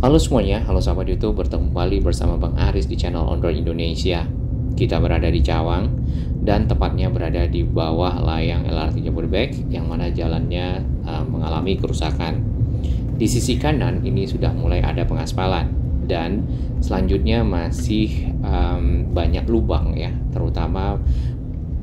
Halo semuanya, halo sahabat YouTube, bertemu kembali bersama Bang Aris di channel On Road Indonesia. Kita berada di Cawang dan tepatnya berada di bawah layang LRT Jabodebek yang mana jalannya mengalami kerusakan. Di sisi kanan ini sudah mulai ada pengaspalan dan selanjutnya masih banyak lubang ya, terutama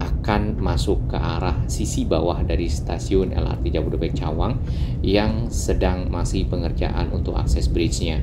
akan masuk ke arah sisi bawah dari stasiun LRT Jabodebek Cawang yang sedang masih pengerjaan untuk akses bridge-nya.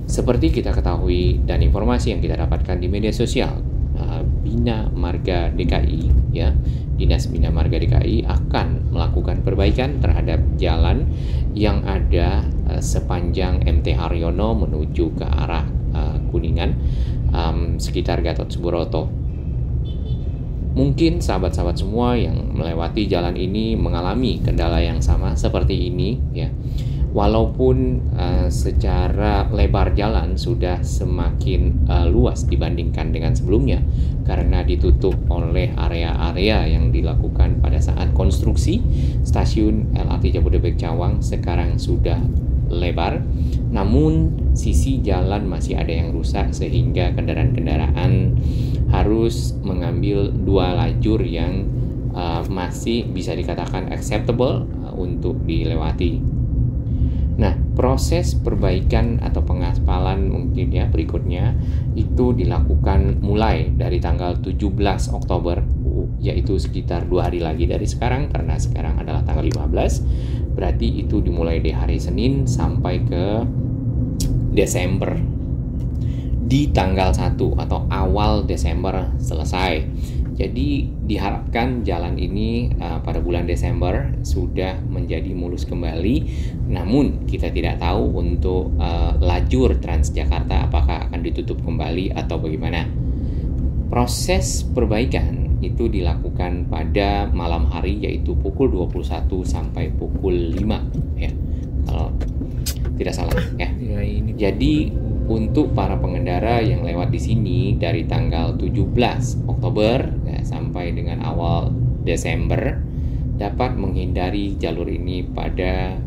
Seperti kita ketahui dan informasi yang kita dapatkan di media sosial, Bina Marga DKI, ya, Dinas Bina Marga DKI akan melakukan perbaikan terhadap jalan yang ada sepanjang MT Haryono menuju ke arah Kuningan, sekitar Gatot Subroto. Mungkin sahabat-sahabat semua yang melewati jalan ini mengalami kendala yang sama seperti ini, ya. Walaupun secara lebar jalan sudah semakin luas dibandingkan dengan sebelumnya karena ditutup oleh area-area yang dilakukan pada saat konstruksi stasiun LRT Jabodebek Cawang sekarang sudah lebar, namun sisi jalan masih ada yang rusak sehingga kendaraan-kendaraan harus mengambil dua lajur yang masih bisa dikatakan acceptable untuk dilewati. Nah, proses perbaikan atau pengaspalan mungkin ya berikutnya itu dilakukan mulai dari tanggal 17 Oktober, yaitu sekitar 2 hari lagi dari sekarang karena sekarang adalah tanggal 15. Berarti itu dimulai di hari Senin sampai ke Desember. Di tanggal 1 atau awal Desember selesai. Jadi diharapkan jalan ini pada bulan Desember sudah menjadi mulus kembali. Namun kita tidak tahu untuk lajur Transjakarta apakah akan ditutup kembali atau bagaimana. Proses perbaikan itu dilakukan pada malam hari yaitu pukul 21 sampai pukul 5 ya. Kalau tidak salah ya. Jadi untuk para pengendara yang lewat di sini dari tanggal 17 Oktober ya, sampai dengan awal Desember dapat menghindari jalur ini pada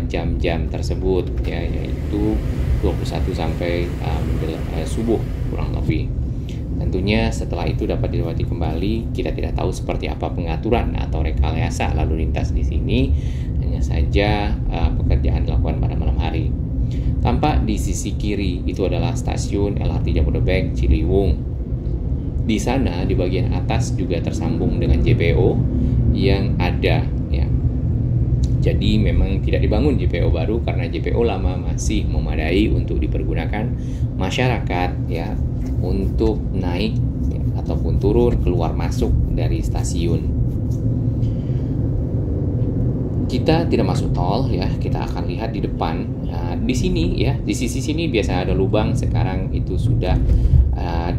jam-jam tersebut ya, yaitu 21 sampai subuh kurang lebih. Tentunya setelah itu dapat dilewati kembali. Kita tidak tahu seperti apa pengaturan atau rekayasa lalu lintas di sini. Hanya saja pekerjaan dilakukan pada malam hari. Tampak di sisi kiri itu adalah stasiun LRT Jabodebek Ciliwung. Di sana di bagian atas juga tersambung dengan JPO yang ada ya. Jadi memang tidak dibangun JPO baru karena JPO lama masih memadai untuk dipergunakan masyarakat ya untuk naik ya, ataupun turun keluar masuk dari stasiun. Kita tidak masuk tol ya, kita akan lihat di depan. Di sini ya, di sisi sini biasa ada lubang, sekarang itu sudah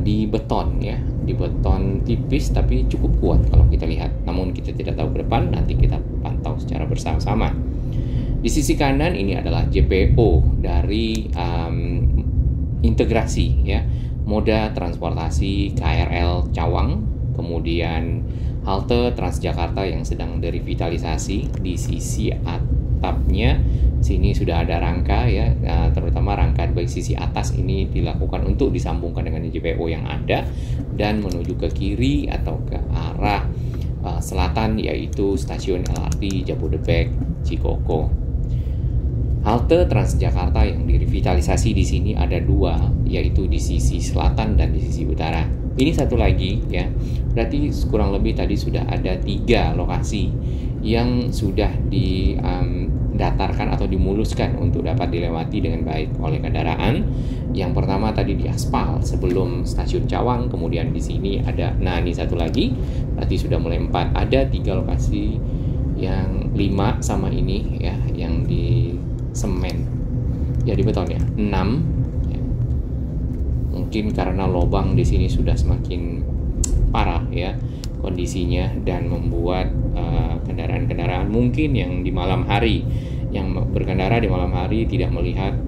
dibeton ya, dibeton tipis tapi cukup kuat kalau kita lihat. Namun kita tidak tahu ke depan, nanti kita pantau secara bersama-sama. Di sisi kanan ini adalah JPO dari integrasi ya, moda transportasi KRL Cawang, kemudian halte Transjakarta yang sedang direvitalisasi. Di sisi atapnya sini sudah ada rangka ya, terutama rangka baik sisi atas ini dilakukan untuk disambungkan dengan JPO yang ada dan menuju ke kiri atau ke arah selatan yaitu stasiun LRT Jabodebek Cikoko. Halte Transjakarta yang direvitalisasi di sini ada dua, yaitu di sisi selatan dan di sisi utara. Ini satu lagi ya, berarti kurang lebih tadi sudah ada 3 lokasi yang sudah didatarkan atau dimuluskan untuk dapat dilewati dengan baik oleh kendaraan. Yang pertama tadi di aspal sebelum stasiun Cawang, kemudian di sini ada, nah ini satu lagi, berarti sudah mulai 4, ada 3 lokasi, yang 5 sama ini ya, yang di semen ya, di beton ya, 6 ya. Mungkin karena lubang di sini sudah semakin parah ya kondisinya, dan membuat kendaraan-kendaraan mungkin yang di malam hari, yang berkendara di malam hari tidak melihat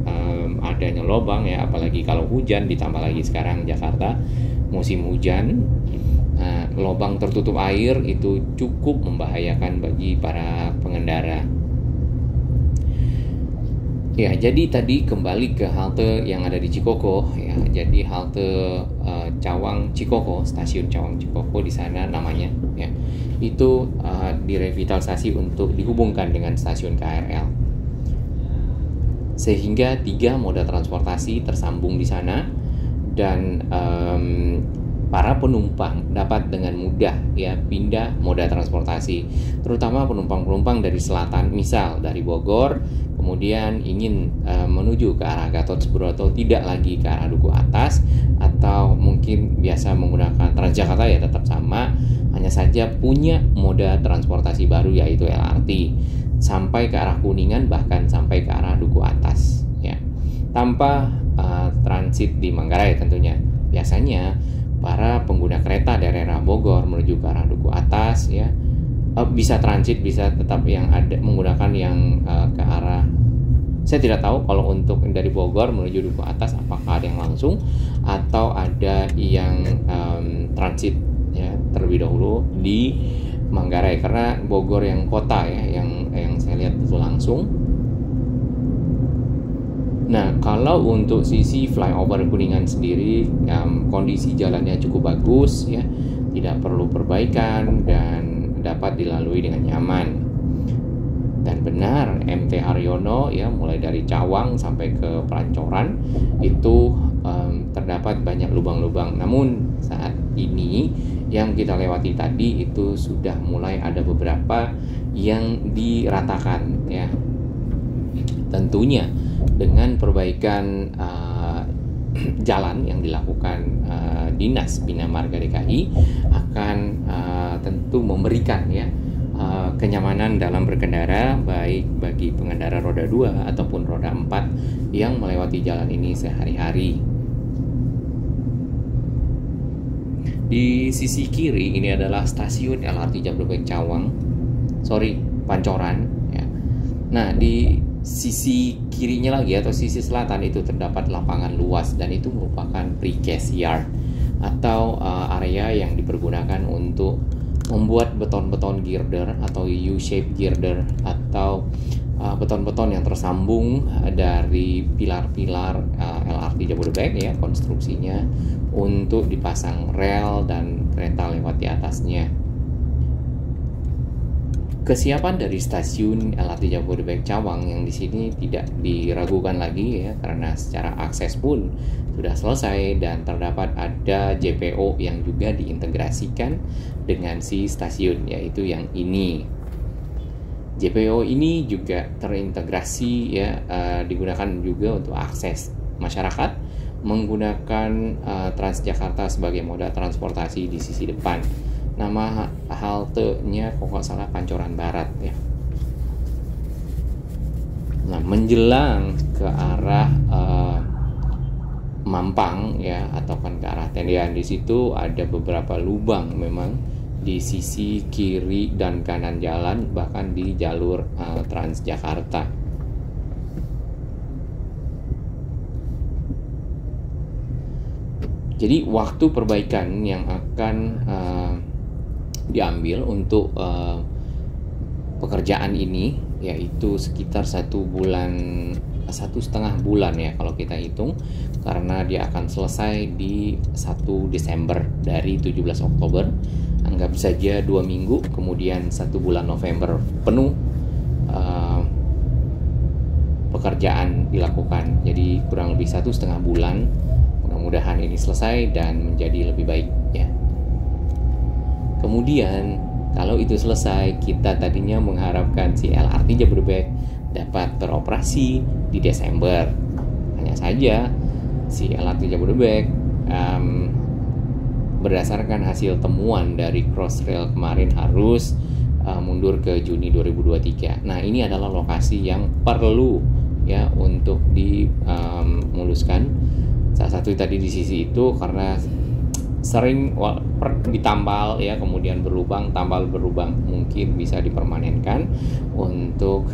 adanya lubang ya, apalagi kalau hujan, ditambah lagi sekarang Jakarta musim hujan. Lubang tertutup air itu cukup membahayakan bagi para pengendara. Ya, jadi tadi kembali ke halte yang ada di Cikoko ya. Jadi halte Cawang Cikoko, stasiun Cawang Cikoko di sana namanya ya. Itu direvitalisasi untuk dihubungkan dengan stasiun KRL. Sehingga 3 moda transportasi tersambung di sana, dan para penumpang dapat dengan mudah ya pindah moda transportasi, terutama penumpang-penumpang dari selatan, misal dari Bogor kemudian ingin menuju ke arah Gatot Subroto, tidak lagi ke arah Duku Atas, atau mungkin biasa menggunakan Transjakarta ya tetap sama, hanya saja punya moda transportasi baru yaitu LRT sampai ke arah Kuningan, bahkan sampai ke arah Duku Atas ya, tanpa transit di Manggarai tentunya. Biasanya para pengguna kereta dari arah Bogor menuju ke arah Duku Atas ya bisa transit, bisa tetap yang ada menggunakan yang ke arah, saya tidak tahu kalau untuk dari Bogor menuju Duku Atas apakah ada yang langsung atau ada yang transit ya terlebih dahulu di Manggarai, karena Bogor yang kota ya yang saya lihat itu langsung. Nah, kalau untuk sisi flyover Kuningan sendiri, kondisi jalannya cukup bagus ya, tidak perlu perbaikan dan dapat dilalui dengan nyaman. Dan benar, MT Haryono ya, mulai dari Cawang sampai ke Pancoran itu terdapat banyak lubang-lubang. Namun saat ini yang kita lewati tadi itu sudah mulai ada beberapa yang diratakan ya. Tentunya dengan perbaikan jalan yang dilakukan Dinas Bina Marga DKI akan tentu memberikan ya kenyamanan dalam berkendara, baik bagi pengendara roda 2 ataupun roda 4 yang melewati jalan ini sehari-hari. Di sisi kiri ini adalah stasiun LRT Jabodebek Pancoran ya. Nah, di sisi kirinya lagi atau sisi selatan itu terdapat lapangan luas, dan itu merupakan precast yard atau area yang dipergunakan untuk membuat beton-beton girder atau U-shape girder, atau beton-beton yang tersambung dari pilar-pilar LRT Jabodebek ya, konstruksinya untuk dipasang rel dan kereta lewat di atasnya. Kesiapan dari stasiun LRT Jabodebek Cawang yang di sini tidak diragukan lagi ya, karena secara akses pun sudah selesai dan terdapat ada JPO yang juga diintegrasikan dengan si stasiun, yaitu yang ini. JPO ini juga terintegrasi ya, digunakan juga untuk akses masyarakat menggunakan Transjakarta sebagai moda transportasi di sisi depan. Nama haltenya kalau nggak salah Pancoran Barat ya. Nah, menjelang ke arah Mampang ya, atau kan ke arah Tendian, di situ ada beberapa lubang memang di sisi kiri dan kanan jalan, bahkan di jalur Transjakarta. Jadi waktu perbaikan yang akan diambil untuk pekerjaan ini yaitu sekitar 1,5 bulan ya kalau kita hitung, karena dia akan selesai di 1 Desember dari 17 Oktober, anggap saja 2 minggu, kemudian 1 bulan November penuh pekerjaan dilakukan, jadi kurang lebih 1,5 bulan. Mudah-mudahan ini selesai dan menjadi lebih baik ya. Kemudian kalau itu selesai, kita tadinya mengharapkan si LRT Jabodebek dapat beroperasi di Desember. Hanya saja si LRT Jabodebek berdasarkan hasil temuan dari Crossrail kemarin harus mundur ke Juni 2023. Nah, ini adalah lokasi yang perlu ya untuk dimuluskan. Salah satu tadi di sisi itu karena sering ditambal ya, kemudian berlubang, tambal berlubang, mungkin bisa dipermanenkan untuk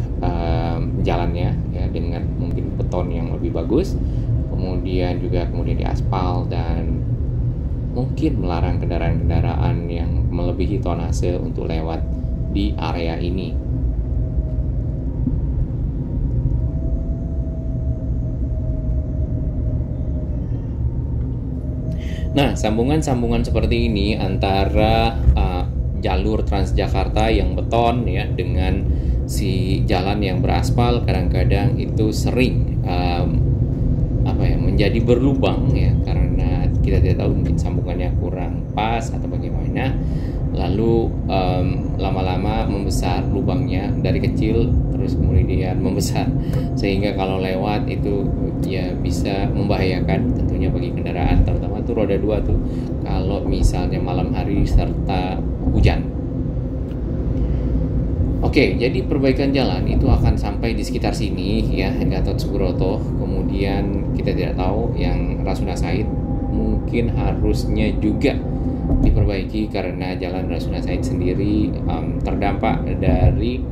jalannya ya dengan mungkin beton yang lebih bagus, kemudian diaspal, dan mungkin melarang kendaraan-kendaraan yang melebihi tonase untuk lewat di area ini. Nah, sambungan-sambungan seperti ini antara jalur Transjakarta yang beton ya dengan si jalan yang beraspal kadang-kadang itu sering menjadi berlubang ya, karena kita tidak tahu mungkin sambungannya kurang pas atau bagaimana, lalu lama-lama membesar lubangnya dari kecil terus kemudian membesar, sehingga kalau lewat itu ya bisa membahayakan tentunya bagi kendaraan, terutama tuh roda 2 tuh kalau misalnya malam hari serta hujan. Oke, jadi perbaikan jalan itu akan sampai di sekitar sini ya, Gatot Subroto. Kemudian kita tidak tahu yang Rasuna Said mungkin harusnya juga diperbaiki karena jalan Rasuna Said sendiri terdampak dari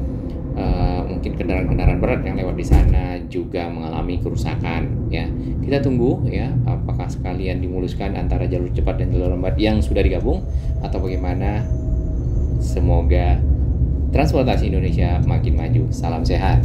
mungkin kendaraan-kendaraan berat yang lewat di sana juga mengalami kerusakan ya. Kita tunggu ya apakah sekalian dimuluskan antara jalur cepat dan jalur lambat yang sudah digabung atau bagaimana. Semoga transportasi Indonesia makin maju. Salam sehat.